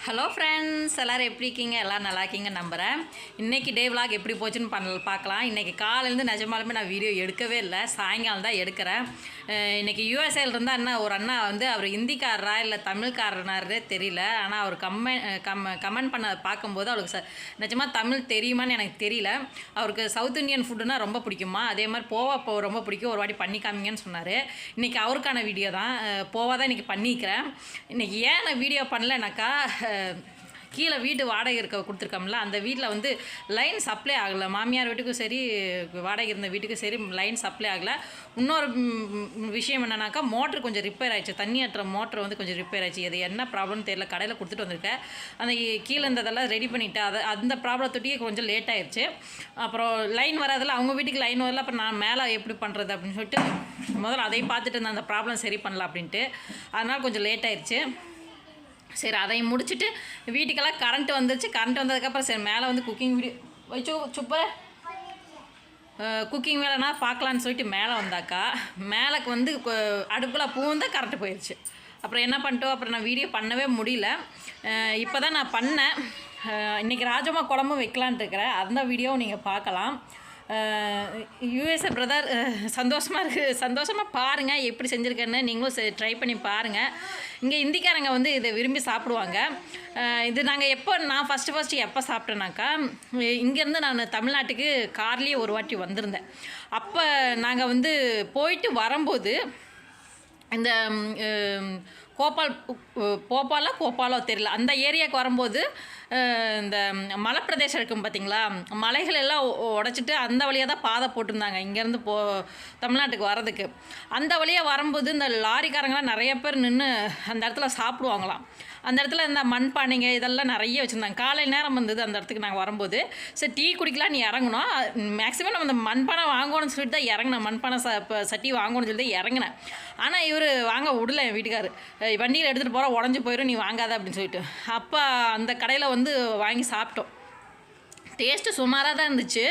Hello friends, எல்லோரும் எப்படி இருக்கீங்க? எல்லோரும் நல்லா இருக்கீங்க நம்புகிறேன். இன்றைக்கி டே விலாக் எப்படி போச்சுன்னு பார்க்கலாம். இன்றைக்கி காலையிலேருந்து நிஜமாலுமே நான் வீடியோ எடுக்கவே இல்லை, சாயங்காலம் தான் எடுக்கிறேன். இன்றைக்கி யூஎஸ்ஏல இருந்தால் என்ன ஒரு அண்ணா வந்து அவர் ஹிந்திக்காரரா இல்லை தமிழ்காரனாரே தெரியல. ஆனால் அவர் கமெண்ட் பண்ண பார்க்கும்போது அவருக்கு நிஜமாக தமிழ் தெரியுமான்னு எனக்கு தெரியல. அவருக்கு சவுத் இண்டியன் ஃபுட்டுனா ரொம்ப பிடிக்குமா, அதே மாதிரி போவா ரொம்ப பிடிக்கும், ஒரு வாட்டி பண்ணி காமிங்கன்னு சொன்னார். இன்றைக்கி அவருக்கான வீடியோ தான், போவா தான் இன்றைக்கி பண்ணிக்கிறேன். இன்றைக்கி ஏன் நான் வீடியோ பண்ணலைனாக்கா, கீழே வீடு வாடகை இருக்க கொடுத்துருக்கோம்ல, அந்த வீட்டில் வந்து லைன் சப்ளை ஆகலை. மாமியார் வீட்டுக்கும் சரி, வாடகை இருந்த வீட்டுக்கும் சரி லைன் சப்ளை ஆகலை. இன்னொரு விஷயம் என்னன்னாக்கா, மோட்ரு கொஞ்சம் ரிப்பேர் ஆகிடுச்சு. தண்ணி ஆட்டுற மோட்ரு வந்து கொஞ்சம் ரிப்பேர் ஆகிடுச்சு. அது என்ன ப்ராப்ளம்னு தெரியல. கடையில் கொடுத்துட்டு வந்திருக்கேன். அந்த கீழே இருந்ததெல்லாம் ரெடி பண்ணிவிட்டு அந்த ப்ராப்ளத்தொட்டியே கொஞ்சம் லேட் ஆகிடுச்சு. அப்புறம் லைன் வராதில்ல, அவங்க வீட்டுக்கு லைன் வரல. அப்புறம் நான் மேலே எப்படி பண்ணுறது அப்படின்னு சொல்லிட்டு முதல்ல அதை பார்த்துட்டு இருந்தேன், அந்த ப்ராப்ளம் சரி பண்ணலாம் அப்படின்ட்டு. அதனால் கொஞ்சம் லேட் ஆகிடுச்சு. சரி, அதையும் முடிச்சுட்டு வீட்டுக்கெல்லாம் கரண்ட் வந்துருச்சு. கரண்ட் வந்ததுக்கப்புறம் சரி மேலே வந்து குக்கிங் வீடியோ வச்சு குக்கிங் வேலைனா பார்க்கலான்னு சொல்லிட்டு மேலே வந்தாக்கா, மேலேக்கு வந்து அடுப்பில் பூந்தால் கரண்ட்டு போயிடுச்சு. அப்புறம் என்ன பண்ணிட்டோம், அப்புறம் நான் வீடியோ பண்ணவே முடியல. இப்போ தான் நான் பண்ணேன். இன்றைக்கி ராஜமா குழம்பும் வைக்கலான்ட்டு இருக்கிறேன். அந்த வீடியோவும் நீங்கள் பார்க்கலாம். யூஎஸ்ஏ பிரதர் சந்தோஷமாக பாருங்கள் எப்படி செஞ்சுருக்கேன்னு. நீங்களும் ட்ரை பண்ணி பாருங்கள். இங்கே இந்திக்காரங்க வந்து இதை விரும்பி சாப்பிடுவாங்க. இது நாங்கள் நான் ஃபஸ்ட்டு எப்போ சாப்பிட்டேனாக்கா, இங்கேருந்து நான் தமிழ்நாட்டுக்கு கார்லேயே ஒரு வாட்டி வந்திருந்தேன். அப்போ நாங்கள் வந்து போயிட்டு வரும்போது இந்த கோபாலோ தெரியல, அந்த ஏரியாவுக்கு வரும்போது இந்த மலைப்பிரதேசம் இருக்கும் பார்த்திங்களா, மலைகள் எல்லாம் உடச்சிட்டு அந்த வழியாக தான் பாதை போட்டிருந்தாங்க இங்கேருந்து தமிழ்நாட்டுக்கு வர்றதுக்கு. அந்த வழியாக வரும்போது இந்த லாரிக்காரங்களாம் நிறைய பேர் நின்று அந்த இடத்துல சாப்பிடுவாங்களாம். அந்த இடத்துல இந்த மண்பானைங்க இதெல்லாம் நிறைய வச்சுருந்தாங்க. காலை நேரம் வந்தது அந்த இடத்துக்கு நாங்கள் வரும்போது. சரி, டீ குடிக்கலான்னு இறங்கணும். மேக்ஸிமம் நம்ம இந்த மண்பானை வாங்கணும்னு சொல்லிட்டு தான் இறங்கினேன். மண்பானை சட்டி வாங்கணும்னு சொல்லிட்டு தான் இறங்கினேன். ஆனால் இவர் வாங்க விடல. என் வீட்டுக்கார் வண்டியில் எடுத்துகிட்டு போகிற உடஞ்சி போயிடும், நீ வாங்காத அப்படின்னு சொல்லிட்டு. அப்போ அந்த கடையில் வந்து வாங்கி சாப்பிட்டோம். டேஸ்ட்டு சுமாராக தான் இருந்துச்சு.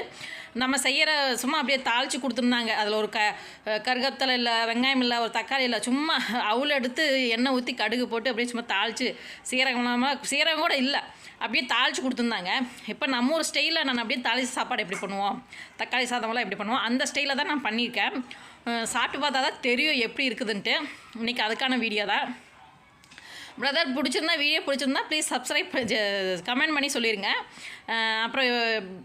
நம்ம செய்கிற சும்மா அப்படியே தாளித்து கொடுத்துருந்தாங்க. அதில் ஒரு கருகத்தலை இல்லை, வெங்காயம் இல்லை, ஒரு தக்காளி இல்லை, சும்மா அவுள் எடுத்து எண்ணெய் ஊற்றி கடுகு போட்டு அப்படியே சும்மா தாளித்து சீரகம் கூட இல்லை, அப்படியே தாளித்து கொடுத்துருந்தாங்க. இப்போ நம்ம ஒரு ஸ்டைலில் நான் அப்படியே தாளித்து சாப்பாடு எப்படி பண்ணுவோம், தக்காளி சாதமெல்லாம் எப்படி பண்ணுவோம், அந்த ஸ்டைலில் தான் நான் பண்ணியிருக்கேன். சாப்பிட்டு பார்த்தா தான் தெரியும் எப்படி இருக்குதுன்ட்டு. இன்றைக்கி அதுக்கான வீடியோ தான். பிரதர் வீடியோ பிடிச்சிருந்தா ப்ளீஸ் சப்ஸ்கிரைப் கமெண்ட் பண்ணி சொல்லிடுங்க. அப்புறம்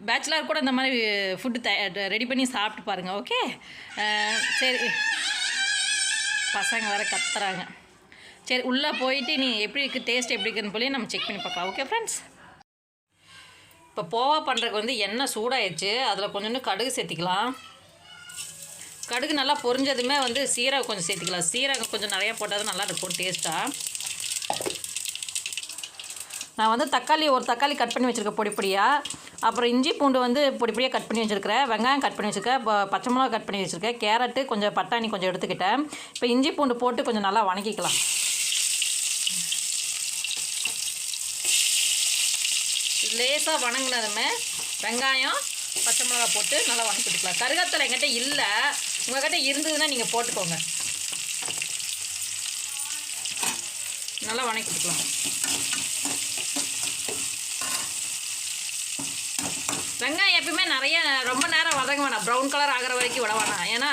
பேச்சுலர் கூட இந்த மாதிரி ஃபுட்டு ரெடி பண்ணி சாப்பிட்டு பாருங்கள். ஓகே, சரி. பசங்க வேறு கத்துறாங்க. சரி, உள்ளே போயிட்டு நீ எப்படி இருக்குது, டேஸ்ட் எப்படி இருக்குதுன்னு போய் நம்ம செக் பண்ணி பார்க்கலாம். ஓகே ஃப்ரெண்ட்ஸ், இப்போ போவா பண்ணுறதுக்கு வந்து எண்ணெய் சூடாயிடுச்சு. அதில் கொஞ்சோண்டு கடுகு சேர்த்திக்கலாம். கடுகு நல்லா பொரிஞ்சதுமே வந்து சீரகம் கொஞ்சம் சேர்த்திக்கலாம். சீரகம் கொஞ்சம் நிறையா போட்டால் தான் நல்லா இருக்கும் டேஸ்ட்டாக. நான் வந்து ஒரு தக்காளி கட் பண்ணி வச்சுருக்கேன் பொடியாக. அப்புறம் இஞ்சி பூண்டு வந்து பொடியாக கட் பண்ணி வச்சுருக்கிறேன். வெங்காயம் கட் பண்ணி வச்சுருக்கேன். பச்சை மிளகா கட் பண்ணி வச்சுருக்கேன். கேரட்டு கொஞ்சம் பட்டாணி கொஞ்சம் எடுத்துக்கிட்டேன். இப்போ இஞ்சி பூண்டு போட்டு கொஞ்சம் நல்லா வணக்கிக்கலாம். லேசாக வணங்கினதுமே வெங்காயம் பச்சை மிளகா போட்டு நல்லா வணக்கிட்டுக்கலாம். கருகத்தலை எங்கிட்ட இல்லை, உங்கள்கிட்ட இருந்ததுன்னா நீங்கள் போட்டுக்கோங்க. நல்லா வணக்கிட்டுக்கலாம். வெங்காயம் எப்பயுமே ரொம்ப நேரம் வதங்க வேணாம், ப்ரௌன் கலர் ஆகிற வரைக்கும் விட வேணாம். ஏன்னா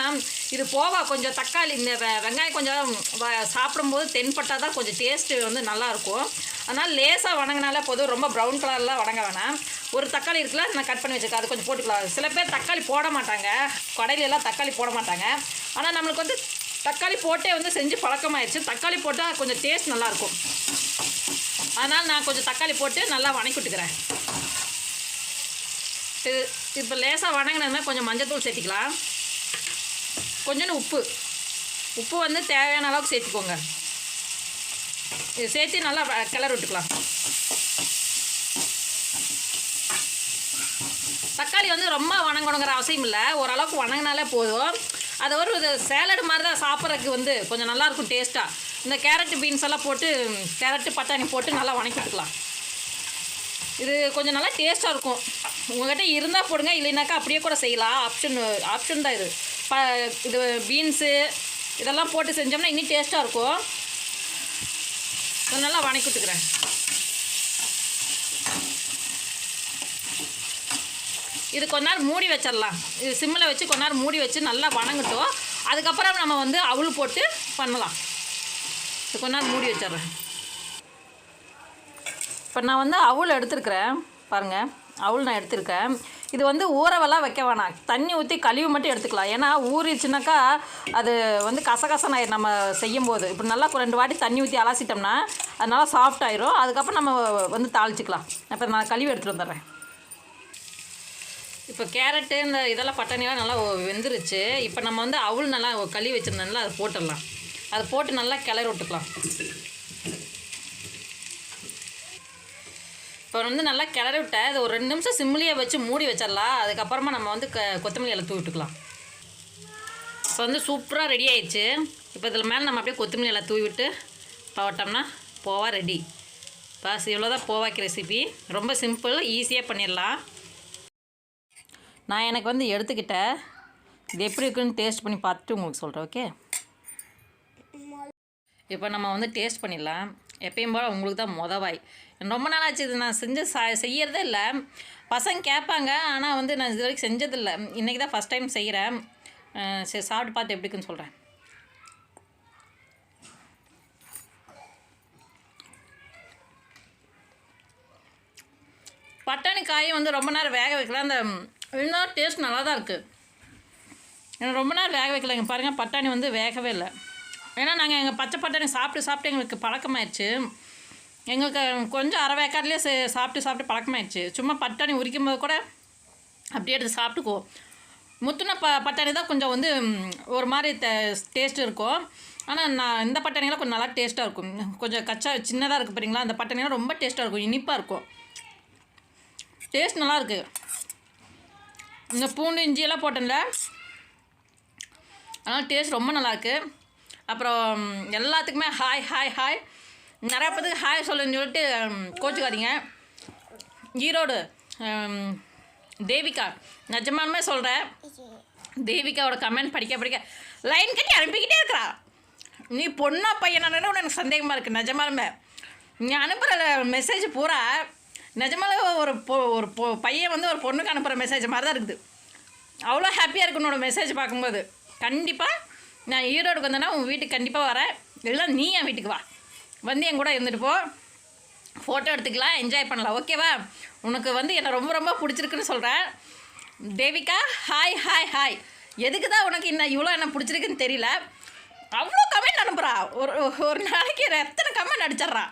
இது போவா கொஞ்சம் தக்காளி இந்த வெங்காயம் கொஞ்சம் சாப்பிடும்போது தென்பட்டால் தான் கொஞ்சம் டேஸ்ட்டு வந்து நல்லாயிருக்கும். அதனால் லேசாக வணங்கினாலே போதும், ரொம்ப ப்ரௌன் கலர்லாம் வணங்க வேணாம். ஒரு தக்காளி இருக்குல்ல, நான் கட் பண்ணி வச்சுருக்கேன், அது கொஞ்சம் போட்டுக்கலாம். சில பேர் தக்காளி போட மாட்டாங்க, கடையிலெல்லாம் தக்காளி போட மாட்டாங்க. ஆனால் நம்மளுக்கு வந்து தக்காளி போட்டே வந்து செஞ்சு பழக்கமாகிடுச்சு. தக்காளி போட்டால் கொஞ்சம் டேஸ்ட் நல்லாயிருக்கும். அதனால் நான் கொஞ்சம் தக்காளி போட்டு நல்லா வணக்கி விட்டுக்கிறேன். இப்போ லேசாக வணங்கினதுமே கொஞ்சம் மஞ்சத்தூள் சேர்த்திக்கலாம். கொஞ்சோண்டு உப்பு வந்து தேவையான அளவுக்கு சேர்த்துக்கோங்க. இது சேர்த்து நல்லா கிளறி விட்டுக்கலாம். தக்காளி வந்து ரொம்ப வணங்கணுங்கிற அவசியம் இல்லை, ஓரளவுக்கு வணங்கினாலே போதும். அது ஒரு சேலடு மாதிரி தான் சாப்பிட்றதுக்கு வந்து கொஞ்சம் நல்லாயிருக்கும் டேஸ்ட்டாக. இந்த கேரட்டு பீன்ஸ் எல்லாம் போட்டு கேரட்டு பட்டாணி போட்டு நல்லா வணக்கி விட்டுக்கலாம். இது கொஞ்சம் நல்லா டேஸ்ட்டாக இருக்கும். உங்கள்கிட்ட இருந்தால் போடுங்க, இல்லைனாக்கா அப்படியே கூட செய்யலாம். ஆப்ஷன் தான் இது. இது பீன்ஸு இதெல்லாம் போட்டு செஞ்சோம்னா இன்னும் டேஸ்ட்டாக இருக்கும். நல்லா வணக்கி விட்டுக்கிறேன். இது கொஞ்ச நேரம் மூடி வச்சிடலாம். இது சிம்மில் வச்சு கொஞ்ச நேரம் மூடி வச்சு நல்லா வணங்கட்டும். அதுக்கப்புறம் நம்ம வந்து அவல் போட்டு பண்ணலாம். இது கொஞ்ச நேரம் மூடி வச்சிட்றேன். இப்போ நான் வந்து அவல் எடுத்துருக்கிறேன் பாருங்கள். அவல் நான் எடுத்துருக்கேன். இது வந்து ஊறவெல்லாம் வைக்க வேணாம். தண்ணி ஊற்றி கழுவி மட்டும் எடுத்துக்கலாம். ஏன்னா ஊறிச்சுனாக்கா அது வந்து கசகசன் ஆயிடும் நம்ம செய்யும்போது. இப்போ நல்லா 2 வாட்டி தண்ணி ஊற்றி அலசிட்டோம்னா அது நல்லா சாஃப்ட் ஆயிரும். அதுக்கப்புறம் நம்ம வந்து தாளிச்சிக்கலாம். இப்போ நான் கழுவி எடுத்துகிட்டு வந்துடுறேன். இப்போ கேரட்டு இந்த இதெல்லாம் பட்டாணியெல்லாம் நல்லா வெந்துருச்சு. இப்போ நம்ம வந்து அவல் நல்லா கழுவி வச்சுருந்தோம்ல அதை போட்டுடலாம். அதை போட்டு நல்லா கிளறி விட்டுக்கலாம். இப்போ வந்து நல்லா கிளறி விட்டேன். இது ஒரு 2 நிமிஷம் சிம்மிலியே வச்சு மூடி வச்சிடலாம். அதுக்கப்புறமா நம்ம வந்து கொத்தமல்லி இலை தூவி விட்டுக்கலாம். இப்போ வந்து சூப்பராக ரெடி ஆயிடுச்சு. இப்போ இதில் மேலே நம்ம அப்படியே கொத்தமல்லி இலை தூவி விட்டு போட்டோம்னா போவா ரெடி. பாஸ் இவ்வளோதான் போவாக்கு ரெசிபி. ரொம்ப சிம்பிள், ஈஸியாக பண்ணிடலாம். நான் எனக்கு வந்து எடுத்துக்கிட்டேன். இது எப்படி இருக்குன்னு டேஸ்ட் பண்ணி பார்த்துட்டு உங்களுக்கு சொல்கிறேன். ஓகே, இப்போ நம்ம வந்து டேஸ்ட் பண்ணிடலாம். எப்பயும் போல் உங்களுக்கு தான் மொதவாய். ரொம்ப நாள் ஆச்சு இது நான் செய்யறதே இல்லை. பசங்க கேட்பாங்க, ஆனால் வந்து நான் இது வரைக்கும் செஞ்சதில்லை. இன்றைக்கி தான் ஃபஸ்ட் டைம் செய்கிறேன். சரி, சாப்பிட்டு பார்த்து எப்படி இருக்குன்னு சொல்கிறேன். பட்டாணி காயும் வந்து ரொம்ப நேரம் வேக வைக்கலாம். அந்த இன்னும் டேஸ்ட் நல்லா தான் இருக்குது. எனக்கு ரொம்ப நேரம் வேக வைக்கலைங்க. பாருங்கள், பட்டாணி வந்து வேகவே இல்லை. ஏன்னா நாங்கள் எங்கள் பச்சை பட்டாணி சாப்பிட்டு எங்களுக்கு பழக்கமாயிடுச்சு. எங்களுக்கு கொஞ்சம் அரை வேக்காட்லேயே சாப்பிட்டு பழக்கமாயிடுச்சு. சும்மா பட்டாணி உரிக்கும் போது கூட அப்படியே எடுத்து சாப்பிட்டுக்குவோம். முத்துன பட்டாணி தான் கொஞ்சம் வந்து ஒரு மாதிரி டேஸ்ட் இருக்கும். ஆனால் நான் இந்த பட்டாணிலாம் கொஞ்சம் நல்லா டேஸ்ட்டாக இருக்கும். கொஞ்சம் கச்சா சின்னதாக இருக்குது பாருங்களா, அந்த பட்டாணிலாம் ரொம்ப டேஸ்ட்டாக இருக்கும், இனிப்பாக இருக்கும். டேஸ்ட் நல்லாயிருக்கு. இந்த பூண்டு இஞ்சியெல்லாம் போட்டேன்ல, அதனால் டேஸ்ட் ரொம்ப நல்லாயிருக்கு. அப்புறம் எல்லாத்துக்குமே ஹாய் ஹாய் ஹாய். நிறையா பேருக்கு ஹாய் சொல்லுன்னு சொல்லிட்டு கோச்சுக்காதீங்க. ஈரோடு தேவிகா, நிஜமானுமே சொல்கிறேன், தேவிகாவோட கமெண்ட் படிக்க லைன் கட்டி அனுப்பிக்கிட்டே இருக்கிறா. நீ பொண்ணா பையனானு எனக்கு சந்தேகமாக இருக்குது. நிஜமாலுமே நீ அனுப்புகிற மெசேஜ் பூரா நிஜமாலே ஒரு பையன் வந்து ஒரு பொண்ணுக்கு அனுப்புகிற மெசேஜ் மாதிரி தான் இருக்குது. அவ்வளோ ஹாப்பியாக இருக்கு உன்னோட மெசேஜ் பார்க்கும்போது. கண்டிப்பாக நான் ஈரோடுக்கு வந்தேன்னா உன் வீட்டுக்கு கண்டிப்பாக வரேன். இல்லை நீ என் வீட்டுக்கு வா, வந்து என் கூட இருந்துட்டு போ, ஃபோட்டோ எடுத்துக்கலாம், என்ஜாய் பண்ணலாம். ஓகேவா? உனக்கு வந்து என்னை ரொம்ப ரொம்ப பிடிச்சிருக்குன்னு சொல்கிறேன் தேவிகா. Hi hi hi. எதுக்கு தான் உனக்கு இன்னும் இவ்வளோ என்ன பிடிச்சிருக்குன்னு தெரியல. அவ்வளோ கமெண்ட் அனுப்புகிறா. ஒரு நாளைக்கு எத்தனை கமெண்ட் அடிச்சிட்றா.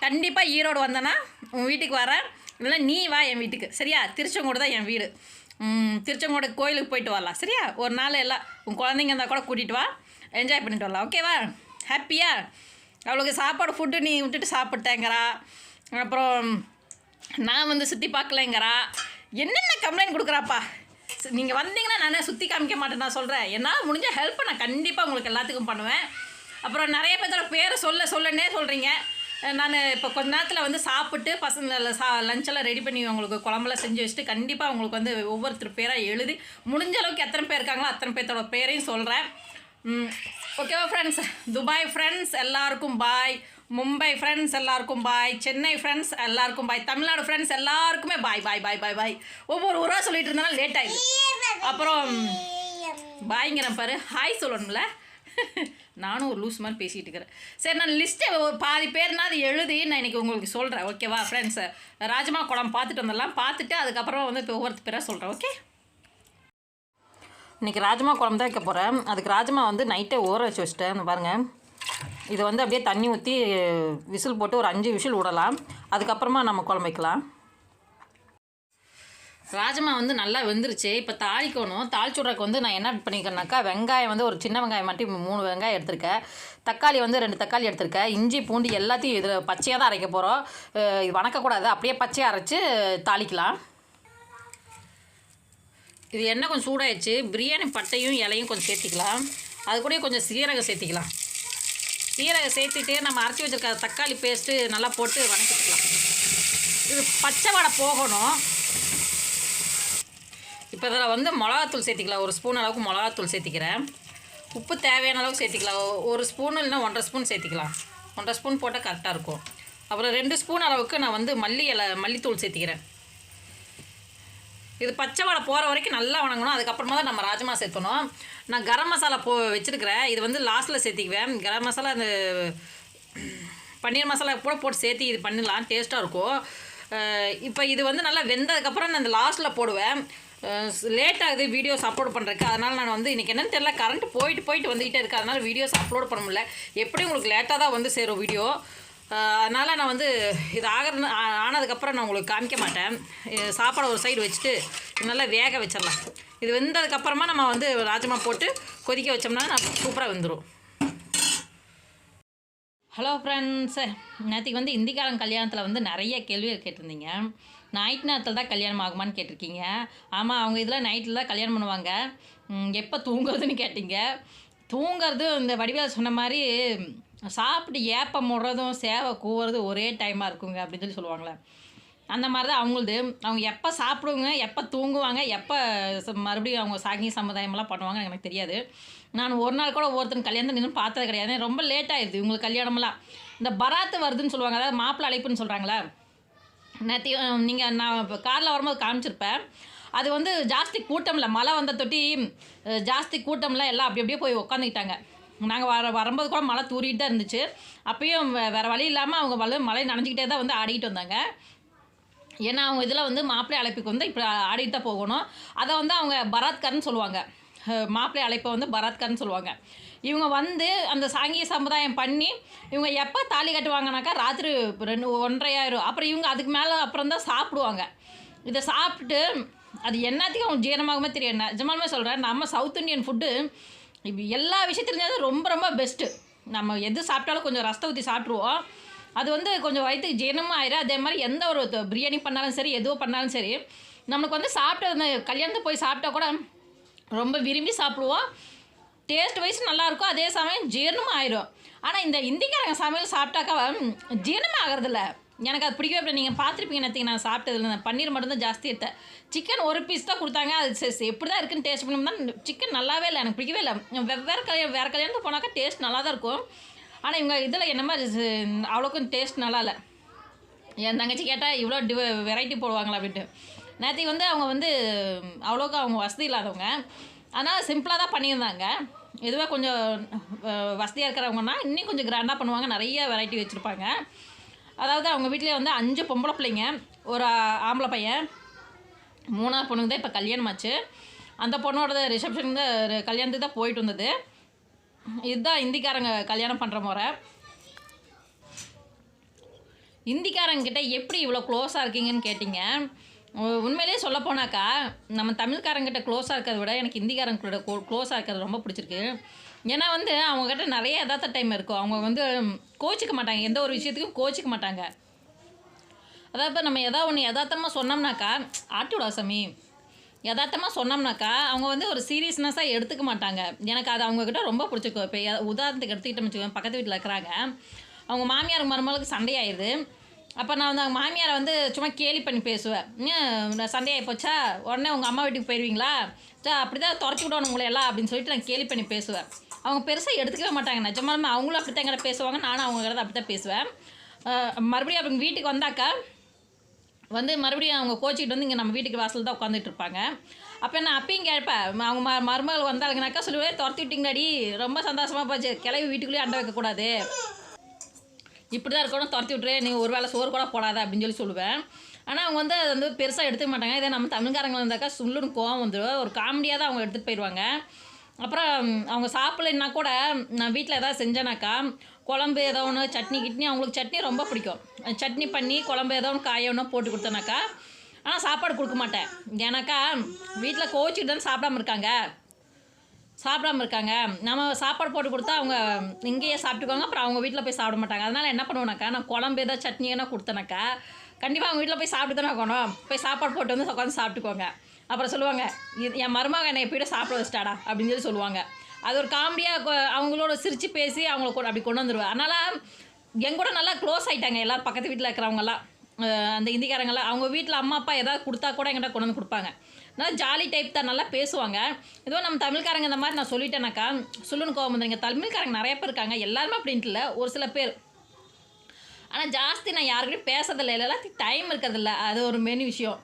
கண்டிப்பாக ஈரோடு வந்தேன்னா உன் வீட்டுக்கு வரேன். இல்லை நீ வா என் வீட்டுக்கு, சரியா? திருச்செங்கோடு தான் என் வீடு. திருச்செங்கோடு கோயிலுக்கு போயிட்டு வரலாம், சரியா? ஒரு நாள் எல்லாம் உன் குழந்தைங்க இருந்தால் கூட கூட்டிகிட்டு வா, என்ஜாய் பண்ணிட்டு வரலாம். ஓகேவா? ஹாப்பியா? அவளுக்கு சாப்பாடு ஃபுட்டு நீ விட்டுட்டு சாப்பிட்டேங்கிறா. அப்புறம் நான் வந்து சுற்றி பார்க்கலைங்கிறா. என்னென்ன கம்ப்ளைண்ட் கொடுக்குறாப்பா. நீங்கள் வந்தீங்கன்னா நான் சுற்றி காமிக்க மாட்டேன். நான் சொல்கிறேன், என்னால் முடிஞ்ச ஹெல்ப்பை நான் கண்டிப்பாக உங்களுக்கு எல்லாத்துக்கும் பண்ணுவேன். அப்புறம் நிறைய பேர்த்தோட பேரை சொல்லன்னே சொல்கிறீங்க. நான் இப்போ கொஞ்ச நேரத்தில் வந்து சாப்பிட்டு பசங்களை லஞ்செல்லாம் ரெடி பண்ணி உங்களுக்கு குழம்புலாம் செஞ்சு வச்சுட்டு கண்டிப்பாக உங்களுக்கு வந்து ஒவ்வொருத்தர் பேராக எழுதி முடிஞ்ச அளவுக்கு எத்தனை பேர் இருக்காங்களோ அத்தனை பேர்த்தோட பேரையும் சொல்கிறேன். ஓகேவா ஃப்ரெண்ட்ஸ்? துபாய் ஃப்ரெண்ட்ஸ் எல்லாருக்கும் பாய், மும்பை ஃப்ரெண்ட்ஸ் எல்லாருக்கும் பாய், சென்னை ஃப்ரெண்ட்ஸ் எல்லாருக்கும் பாய், தமிழ்நாடு ஃப்ரெண்ட்ஸ் எல்லாருக்குமே பாய் பாய் பாய் பாய் பாய். ஒவ்வொரு ஊராக சொல்லிட்டு இருந்தாலும் லேட் ஆகிடுது. அப்புறம் பாய்ங்கிறேன் பாரு, ஹாய் சொல்லணும்ல. நானும் ஒரு லூஸ் மாதிரி பேசிகிட்டு இருக்கிறேன். சரி, நான் லிஸ்ட்டை ஒரு பாதி பேர்னா அது எழுதி நான் இன்றைக்கி உங்களுக்கு சொல்கிறேன். ஓகேவா ஃப்ரெண்ட்ஸு? ராஜ்மா குழம்பு பார்த்துட்டு வந்துடலாம். பார்த்துட்டு அதுக்கப்புறமா வந்து இப்போ ஒவ்வொரு பேராக சொல்கிறேன். ஓகே, இன்றைக்கி ராஜ்மா குழம்பு தான் வைக்க போகிறேன். அதுக்கு ராஜ்மா வந்து நைட்டே ஊற வச்சு வச்சுட்டேன். பாருங்கள், இதை வந்து அப்படியே தண்ணி ஊற்றி விசில் போட்டு ஒரு 5 விசில் விடலாம். அதுக்கப்புறமா நம்ம குழம்பு வைக்கலாம். ராஜ்மா வந்து நல்லா வெந்துருச்சு. இப்போ தாளிக்கணும். தாளிச்சுட்றதுக்கு வந்து நான் என்ன பண்ணிக்கிறேன்னாக்கா, வெங்காயம் வந்து ஒரு சின்ன வெங்காயம் மட்டும் 3 வெங்காயம் எடுத்திருக்கேன். தக்காளி வந்து 2 தக்காளி எடுத்திருக்கேன். இஞ்சி பூண்டு எல்லாத்தையும் இதில் பச்சையாக தான் அரைக்க போகிறோம். இது வணக்கக்கூடாது, அப்படியே பச்சையாக அரைச்சி தாளிக்கலாம். இது எண்ணெய் கொஞ்சம் சூடாகிடுச்சு. பிரியாணி பட்டையும் இலையும் கொஞ்சம் சேர்த்திக்கலாம். அது கூட கொஞ்சம் சீரகம் சேர்த்திக்கலாம். சீரகம் சேர்த்துட்டு நம்ம அரைச்சி வச்சுருக்க தக்காளி பேஸ்ட்டு நல்லா போட்டு வணக்கிக்கலாம். இது பச்சை வடை போகணும். இப்போ இதில் வந்து மிளகாத்தூள் சேர்த்திக்கலாம். 1 ஸ்பூன் அளவுக்கு மிளகாத்தூள் சேர்த்திக்கிறேன். உப்பு தேவையான அளவுக்கு சேர்த்திக்கலாம். 1 ஸ்பூன் இல்லைனா 1.5 ஸ்பூன் சேர்த்திக்கலாம். 1.5 ஸ்பூன் போட்டால் கரெக்டாக இருக்கும். அப்புறம் 2 ஸ்பூன் அளவுக்கு நான் வந்து மல்லித்தூள் சேர்த்திக்கிறேன். இது பச்சை வாடை போகிற வரைக்கும் நல்லா வணங்கணும். அதுக்கப்புறமா தான் நம்ம ராஜ்மா சேர்த்தணும். நான் கரம் மசாலா வச்சுருக்கிறேன். இது வந்து லாஸ்ட்டில் சேர்த்திக்குவேன். கரம் மசாலா இந்த பன்னீர் மசாலா கூட போட்டு சேர்த்து இது பண்ணலாம், டேஸ்ட்டாக இருக்கும். இப்போ இது வந்து நல்லா வெந்ததுக்கப்புறம் நான் இந்த லாஸ்ட்டில் போடுவேன். லேட் ஆகுது வீடியோஸ் அப்லோட் பண்ணுறதுக்கு. அதனால் நான் வந்து இன்றைக்கி என்னென்னு தெரியல, கரண்ட் போயிட்டு வந்துக்கிட்டே இருக்குது. அதனால் வீடியோஸ் அப்லோட் பண்ண முடியல. எப்படி உங்களுக்கு லேட்டாக தான் வந்து சேரும் வீடியோ. அதனால் நான் வந்து இது ஆனதுக்கப்புறம் நான் உங்களுக்கு காமிக்க மாட்டேன். சாப்பாடு ஒரு சைடு வச்சுட்டு நல்லா வேக வச்சிடலாம். இது வெந்ததுக்கப்புறமா நம்ம வந்து ராஜ்மா போட்டு கொதிக்க வச்சோம்னா சூப்பராக வெந்துடும். ஹலோ ஃப்ரெண்ட்ஸ், நேற்றுக்கு வந்து இந்திக்காரன் கல்யாணத்தில் வந்து நிறைய கேள்விகள் கேட்டிருந்தீங்க. நைட் நேரத்தில் தான் கல்யாணம் ஆகுமான்னு கேட்டிருக்கீங்க. ஆமாம், அவங்க இதில் நைட்டில் தான் கல்யாணம் பண்ணுவாங்க. எப்போ தூங்குறதுன்னு கேட்டிங்க. தூங்குறது இந்த வடிவேல் சொன்ன மாதிரி சாப்பிட்டு ஏப்பம் முடுறதும் சேவை கூவுறதும் ஒரே டைமாக இருக்குங்க அப்படின்னு சொல்லுவாங்களே, அந்த மாதிரி தான் அவங்களது. அவங்க எப்போ சாப்பிடுவாங்க, எப்போ தூங்குவாங்க, எப்போ மறுபடியும் அவங்க சாங்கி சமுதாயமெல்லாம் பண்ணுவாங்கன்னு எனக்கு தெரியாது. நான் ஒரு நாள் கூட ஒருத்தன் கல்யாணத்தை நின்று பார்த்தது கிடையாது. ரொம்ப லேட் ஆகிடுது இவங்களுக்கு கல்யாணமெல்லாம். இந்த பராத்து வருதுன்னு சொல்லுவாங்க, அதாவது மாப்பிள்ளை அழைப்புன்னு சொல்கிறாங்களே. நான் இப்போ காரில் வரும்போது காமிச்சிருப்பேன். அது வந்து ஜாஸ்தி கூட்டமில்ல, மழை வந்த தொட்டி ஜாஸ்தி கூட்டமில்ல, எல்லாம் அப்படி அப்படியே போய் உட்காந்துக்கிட்டாங்க. நாங்கள் வரும்போது கூட மழை தூரிட்டு தான் இருந்துச்சு. அப்பயும் வேறு வழி இல்லாமல் அவங்க மழை நனைஞ்சிக்கிட்டே தான் வந்து ஆடிட்டு வந்தாங்க. ஏன்னா அவங்க இதில் வந்து மாப்பிள்ளை அழைப்புக்கு வந்து இப்போ ஆடிட்டு தான் போகணும். அதை வந்து அவங்க பராத்கார்னு சொல்லுவாங்க. மாப்பிள்ளை அழைப்பை வந்து பராத்கார்னு சொல்லுவாங்க. இவங்க வந்து அந்த சாங்கிய சமுதாயம் பண்ணி இவங்க எப்போ தாலி கட்டுவாங்கனாக்கா ராத்திரி 1:30 ஆயிரும். அப்புறம் இவங்க அதுக்கு மேலே அப்புறம் தான் சாப்பிடுவாங்க. இதை சாப்பிட்டுட்டு அது என்னத்துக்கு அவங்க ஜீரணமாகுமே தெரியாது. நிஜமாலுமே சொல்கிறேன், நம்ம சவுத் இண்டியன் ஃபுட்டு இப்போ எல்லா விஷயத்துலேயும் ரொம்ப ரொம்ப பெஸ்ட்டு. நம்ம எது சாப்பிட்டாலும் கொஞ்சம் ரசத்தை ஊற்றி சாப்பிட்ருவோம். அது வந்து கொஞ்சம் வயிற்றுக்கு ஜீரணமும் ஆயிடும். அதே மாதிரி எந்த ஒரு பிரியாணி பண்ணாலும் சரி, எதுவோ பண்ணாலும் சரி, நம்மளுக்கு வந்து சாப்பிட்ட கல்யாணத்துக்கு போய் சாப்பிட்டா கூட ரொம்ப விரும்பி சாப்பிடுவோம். டேஸ்ட் வைஸ் நல்லாயிருக்கும், அதே சமயம் ஜீரணமும் ஆயிடும். ஆனால் இந்த இந்திக்காரங்க சமையல் சாப்பிட்டாக்கா ஜீரணமே ஆகிறதில்ல. எனக்கு அது பிடிக்கவே இல்லை. நீங்கள் பார்த்துருப்பீங்க, நேற்றுக்கு நான் சாப்பிட்டதில்ல. பன்னீர் மட்டும்தான் ஜாஸ்தி எடுத்தேன். சிக்கன் ஒரு பீஸ் தான் கொடுத்தாங்க. அது எப்படி தான் இருக்குன்னு டேஸ்ட் பண்ணி சிக்கன் நல்லாவே இல்லை, எனக்கு பிடிக்கவே இல்லை. வேறு கல்யாணத்துக்கு போனாக்கா டேஸ்ட் நல்லா தான் இருக்கும். ஆனால் இவங்க இதில் என்ன மாதிரி அவ்வளோக்கும் டேஸ்ட் நல்லா இல்லை. என் தங்கச்சி கேட்டால் இவ்வளோ வெரைட்டி போடுவாங்களா அப்படின்ட்டு. நேற்றுக்கு வந்து அவங்க வந்து அவ்வளோக்கு அவங்க வசதி இல்லாதவங்க, அதனால் சிம்பிளாக தான் பண்ணியிருந்தாங்க. இதுவே கொஞ்சம் வசதியாக இருக்கிறவங்கன்னா இன்னும் கொஞ்சம் கிராண்டாக பண்ணுவாங்க. நிறைய வெரைட்டி வச்சுருப்பாங்க. அதாவது அவங்க வீட்டிலே வந்து 5 பொம்பளை பிள்ளைங்க, ஒரு ஆம்பளை பையன், 3ஆவது பொண்ணுக்கு தான் இப்போ கல்யாணம் ஆச்சு. அந்த பொண்ணோட ரிசப்ஷன் தான் கல்யாணத்துக்கு தான் போயிட்டு வந்தது. இதுதான் இந்திக்காரங்க கல்யாணம் பண்ணுற முறை. இந்திக்காரங்கிட்ட எப்படி இவ்வளோ க்ளோஸாக இருக்கீங்கன்னு கேட்டிங்க. உண்மையிலே சொல்ல போனாக்கா நம்ம தமிழ்காரங்கிட்ட க்ளோஸாக இருக்கிறத விட எனக்கு இந்திக்காரங்களோட க்ளோஸாக இருக்கிறது ரொம்ப பிடிச்சிருக்கு. ஏன்னா வந்து அவங்கக்கிட்ட நிறைய யதார்த்த டைம் இருக்கும். அவங்க வந்து கோச்சிக்க மாட்டாங்க, எந்த ஒரு விஷயத்துக்கும் கோச்சிக்க மாட்டாங்க. அதாவது இப்போ நம்ம எதாவது ஒன்று யதார்த்தமாக சொன்னோம்னாக்கா, ஆட்டிவிடா சாமி, யதார்த்தமாக சொன்னோம்னாக்கா அவங்க வந்து ஒரு சீரியஸ்னஸாக எடுத்துக்க மாட்டாங்க. எனக்கு அது அவங்கக்கிட்ட ரொம்ப பிடிச்சிருக்கும். இப்போ உதாரணத்துக்கு எடுத்துக்கிட்டோம்னு வச்சுக்கோங்க, பக்கத்து வீட்டில் இருக்கிறாங்க, அவங்க மாமியார் மருமகளுக்கு சண்டையாயிடுது. அப்போ நான் வந்து அவங்க மாமியாரை வந்து சும்மா கேலி பண்ணி பேசுவேன். சண்டையாகி போச்சா, உடனே உங்கள் அம்மா வீட்டுக்கு போயிடுவீங்களா, அப்படி தான் துரத்தி விடணும் உங்களை எல்லாம் அப்படின்னு சொல்லிட்டு நான் கேலி பண்ணி பேசுவேன். அவங்க பெருசாக எடுத்துக்கவே மாட்டாங்க. நிஜமாலுமே அவங்களும் அப்படி தான் எங்கிட்ட பேசுவாங்க, நானும் அவங்க கிட்ட அப்படி தான் பேசுவேன். மறுபடியும் அவங்க வீட்டுக்கு வந்தாக்கா வந்து மறுபடியும் அவங்க கோச்சிக்கிட்டு வந்து இங்கே நம்ம வீட்டுக்கு வாசல் தான் உட்காந்துட்டு இருப்பாங்க. அப்போ நான் அப்பயும் கேட்பேன், அவங்க மருமகள் வந்தாளுங்கனாக்கா சொல்லுவேன், துரத்தி விட்டிங்களாடி, ரொம்ப சந்தோஷமாக போச்சு, கிளவி வீட்டுக்குள்ளேயே அண்டை வைக்கக்கூடாது, இப்படி தான் இருக்கணும், துரத்தி விட்டுரு, நீ ஒரு வேளை சோறு கூட போடாத அப்படின்னு சொல்லுவேன். ஆனால் அவங்க வந்து அதை வந்து பெருசாக எடுத்துக்க மாட்டாங்க. இதே நம்ம தமிழ்காரங்க இருந்தாக்கா சொல்லுன்னு கோவம் வந்துடும். ஒரு காமெடியாக தான் அவங்க எடுத்துகிட்டு போயிடுவாங்க. அப்புறம் அவங்க சாப்பிட்லன்னா கூட நான் வீட்டில் எதாவது செஞ்சேனாக்கா, குழம்பு ஏதோ ஒன்று, சட்னி கிட்னி, அவங்களுக்கு சட்னி ரொம்ப பிடிக்கும், சட்னி பண்ணி குழம்பு ஏதோ ஒன்று காய ஒன்று போட்டு கொடுத்தேனாக்கா, ஆனால் சாப்பாடு கொடுக்க மாட்டேன். ஏன்னாக்கா வீட்டில் கோச்சிட்டு தான் சாப்பிடாம இருக்காங்க. நம்ம சாப்பாடு போட்டு கொடுத்தா அவங்க இங்கேயே சாப்பிட்டுக்குவாங்க, அப்புறம் அவங்க வீட்டில் போய் சாப்பிட மாட்டாங்க. அதனால் என்ன பண்ணுவேனாக்கா, நான் குழம்பு ஏதோ சட்னி ஏன்னா கொடுத்தேனாக்கா கண்டிப்பாக அவங்க வீட்டில் போய் சாப்பிட்டு தானே இருக்கணும், போய் சாப்பாடு போட்டு வந்து உட்காந்து சாப்பிட்டுக்குவாங்க. அப்புறம் சொல்லுவாங்க, என் மருமகன் என்னை எப்படியும் சாப்பிட வச்சிட்டாடா அப்படின்னு சொல்லுவாங்க. அது ஒரு காமெடியாக அவங்களோட சிரித்து பேசி அவங்கள கூட அப்படி கொண்டு வந்துடுவேன். அதனால் என் கூட நல்லா க்ளோஸ் ஆகிட்டாங்க எல்லோரும், பக்கத்து வீட்டில் இருக்கிறவங்கலாம். அந்த இந்திக்காரங்களாம் அவங்க வீட்டில் அம்மா அப்பா ஏதாவது கொடுத்தா கூட என்கிட்ட கொண்டு வந்து கொடுப்பாங்க. நல்லா ஜாலி டைப் தான், நல்லா பேசுவாங்க. இதுவோ நம்ம தமிழ்காரங்க இந்த மாதிரி நான் சொல்லிட்டேனாக்கா சொல்லுன்னு கோவம் வந்துடுங்க. தமிழ்காரங்க நிறைய பேர் இருக்காங்க, எல்லாருமே அப்படின்ட்டு இல்லை, ஒரு சில பேர். ஆனால் ஜாஸ்தி நான் யாருக்கிட்டையும் பேசுறதில்ல, எல்லாத்தையும் டைம் இருக்கிறதில்ல. அது ஒரு மெயின் விஷயம்.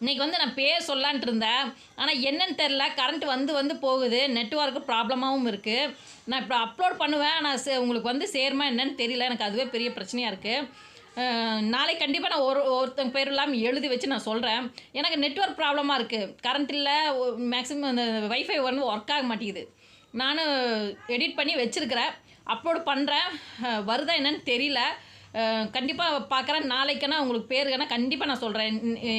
இன்றைக்கி வந்து நான் பேர் சொல்லான்ட்டு இருந்தேன், ஆனால் என்னன்னு தெரில, கரண்ட் வந்து போகுது, நெட்ஒர்க்கு ப்ராப்ளமாகவும் இருக்குது. நான் இப்போ அப்லோட் பண்ணுவேன், ஆனால் உங்களுக்கு வந்து சேருமா என்னன்னு தெரியல. எனக்கு அதுவே பெரிய பிரச்சனையாக இருக்குது. நாளைக்கு கண்டிப்பாக நான் ஒருத்தங்க பேர் இல்லாமல் எழுதி வச்சு நான் சொல்கிறேன். எனக்கு நெட்ஒர்க் ப்ராப்ளமாக இருக்குது, கரண்ட் இல்லை, மேக்ஸிமம் அந்த வைஃபை வந்து ஒர்க் ஆக மாட்டேங்குது. நான் எடிட் பண்ணி வச்சுருக்கிறேன், அப்லோட் பண்ணுறேன். வருதா என்னன்னு தெரியல. கண்டிப்பாக பார்க்குறேன். நாளைக்குன்னா உங்களுக்கு பேருக்குன்னா கண்டிப்பாக நான் சொல்கிறேன்.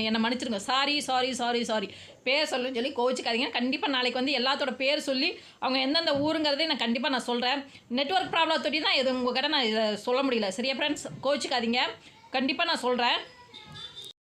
என்னை மன்னிச்சிருங்க. சாரி பேர் சொல்லுன்னு சொல்லி கோவிச்சுக்காதீங்க. கண்டிப்பாக நாளைக்கு வந்து எல்லாத்தோட பேர் சொல்லி அவங்க எந்தெந்த ஊருங்கிறதையும் நான் கண்டிப்பாக நான் சொல்கிறேன். நெட்ஒர்க் ப்ராப்ளம் தொட்டி தான் இது உங்கள்கிட்ட நான் இதை சொல்ல முடியல. சரியா ஃப்ரெண்ட்ஸ், கோவிச்சுக்காதீங்க. கண்டிப்பாக நான் சொல்கிறேன்.